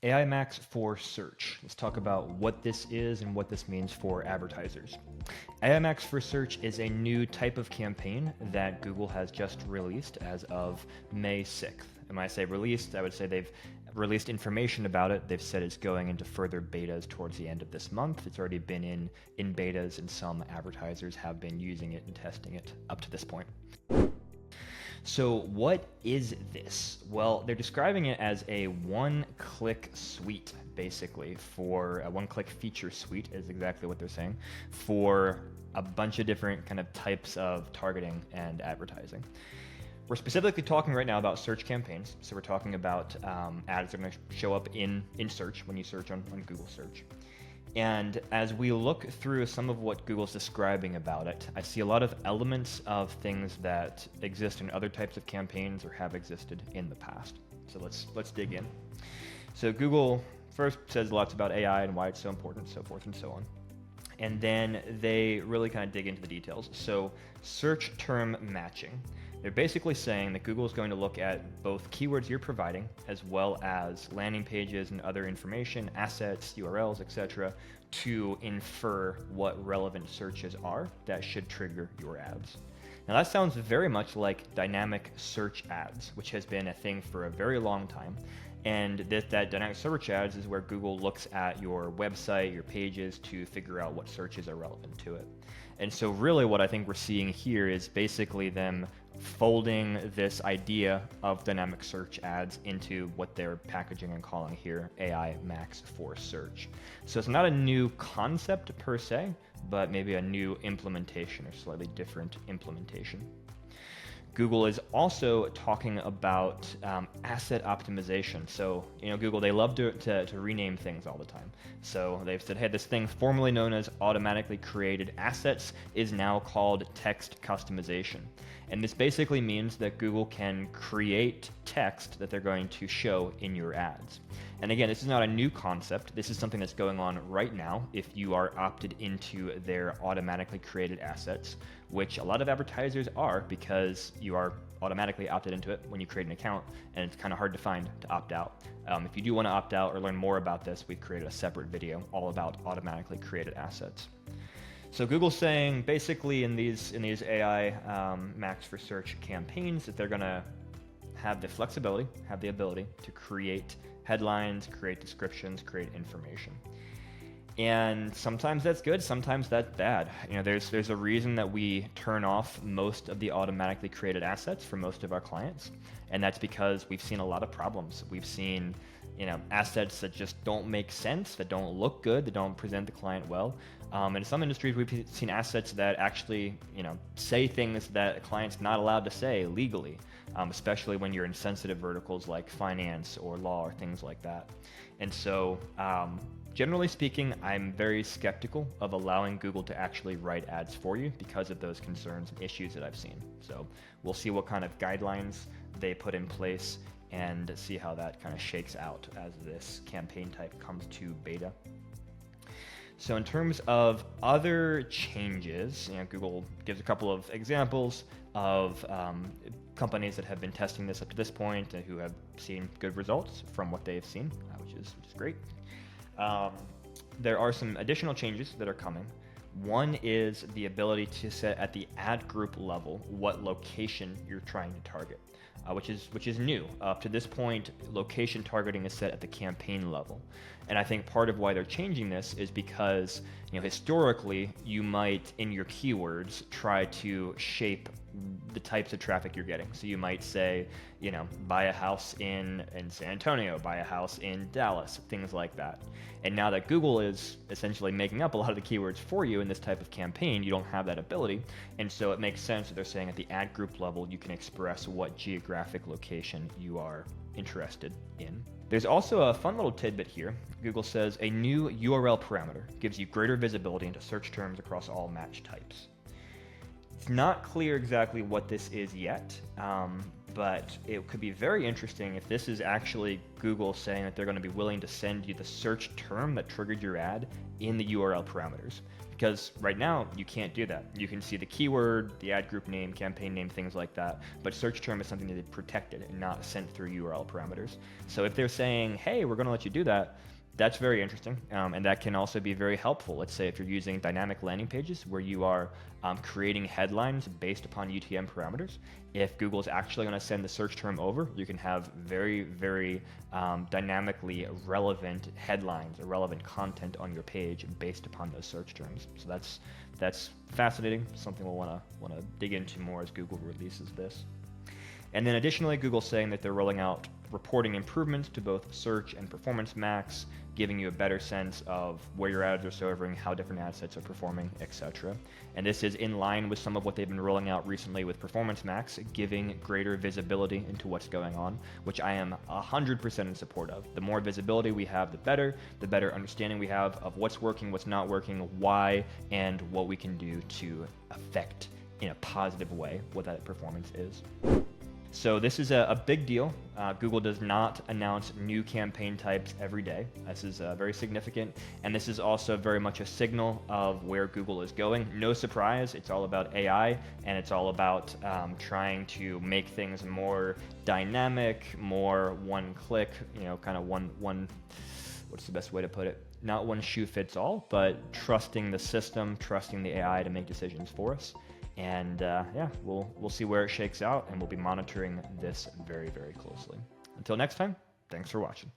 AI Max for search. Let's talk about what this is and what this means for advertisers. AI Max for search is a new type of campaign that Google has just released as of May 6th. And when I say released, I would say they've released information about it. They've said it's going into further betas towards the end of this month. It's already been in betas, and some advertisers have been using it and testing it up to this point. So what is this? Well, they're describing it as a one-click suite, basically, for a one-click feature suite is exactly what they're saying, for a bunch of different kind of types of targeting and advertising. We're specifically talking right now about search campaigns. So we're talking about ads that are going to show up in search when you search on Google search. And as we look through some of what Google's describing about it, I see a lot of elements of things that exist in other types of campaigns or have existed in the past. So let's dig in. So Google first says lots about AI and why it's so important, so forth and so on. And then they really kind of dig into the details. So search term matching. They're basically saying that Google is going to look at both keywords you're providing as well as landing pages and other information, assets, URLs, etc., to infer what relevant searches are that should trigger your ads. Now that sounds very much like dynamic search ads, which has been a thing for a very long time. And that dynamic search ads is where Google looks at your website, your pages, to figure out what searches are relevant to it. And so really what I think we're seeing here is basically them folding this idea of dynamic search ads into what they're packaging and calling here AI Max for search. So it's not a new concept per se, but maybe a new implementation or slightly different implementation. Google is also talking about asset optimization. So, Google, they love to rename things all the time. So they've said, hey, this thing formerly known as automatically created assets is now called text customization. And this basically means that Google can create text that they're going to show in your ads. And again, this is not a new concept. This is something that's going on right now if you are opted into their automatically created assets, which a lot of advertisers are because you are automatically opted into it when you create an account, and it's kind of hard to find to opt out. If you do want to opt out or learn more about this, we've created a separate video all about automatically created assets. So Google's saying basically in these AI Max for search campaigns that they're going to have the flexibility, have the ability to create headlines, create descriptions, create information. And sometimes that's good, sometimes that's bad. There's a reason that we turn off most of the automatically created assets for most of our clients, and that's because we've seen a lot of problems. We've seen assets that just don't make sense, that don't look good, that don't present the client well. And in some industries, we've seen assets that actually, say things that a client's not allowed to say legally, especially when you're in sensitive verticals like finance or law or things like that. And so, generally speaking, I'm very skeptical of allowing Google to actually write ads for you because of those concerns and issues that I've seen. So we'll see what kind of guidelines they put in place and see how that kind of shakes out as this campaign type comes to beta. So in terms of other changes, Google gives a couple of examples of companies that have been testing this up to this point and who have seen good results from what they've seen, which is great. There are some additional changes that are coming. One is the ability to set at the ad group level what location you're trying to target, which is new. Up to this point, location targeting is set at the campaign level. And I think part of why they're changing this is because historically you might, in your keywords, try to shape the types of traffic you're getting. So you might say, buy a house in San Antonio, buy a house in Dallas, things like that. And now that Google is essentially making up a lot of the keywords for you in this type of campaign, you don't have that ability. And so it makes sense that they're saying at the ad group level, you can express what geographic location you are interested in. There's also a fun little tidbit here. Google says a new URL parameter gives you greater visibility into search terms across all match types. It's not clear exactly what this is yet. but it could be very interesting if this is actually Google saying that they're going to be willing to send you the search term that triggered your ad in the URL parameters. Because right now, you can't do that. You can see the keyword, the ad group name, campaign name, things like that, but search term is something that is protected and not sent through URL parameters. So if they're saying, hey, we're going to let you do that, that's very interesting, and that can also be very helpful. Let's say if you're using dynamic landing pages where you are creating headlines based upon UTM parameters, if Google is actually going to send the search term over, you can have very, very dynamically relevant headlines or relevant content on your page based upon those search terms. So that's fascinating, something we'll want to dig into more as Google releases this. And then additionally, Google's saying that they're rolling out reporting improvements to both search and performance max, giving you a better sense of where your ads are serving, how different ad sets are performing, etc. And this is in line with some of what they've been rolling out recently with performance max, giving greater visibility into what's going on, which I am 100% in support of. The more visibility we have, the better understanding we have of what's working, what's not working, why, and what we can do to affect in a positive way what that performance is. So this is a big deal. Google does not announce new campaign types every day. This is very significant, and this is also very much a signal of where Google is going. No surprise, it's all about AI, and it's all about trying to make things more dynamic, more one-click, kind of one, what's the best way to put it? Not one shoe fits all, but trusting the system, trusting the AI to make decisions for us. And yeah, we'll see where it shakes out, and we'll be monitoring this very, very closely. Until next time, thanks for watching.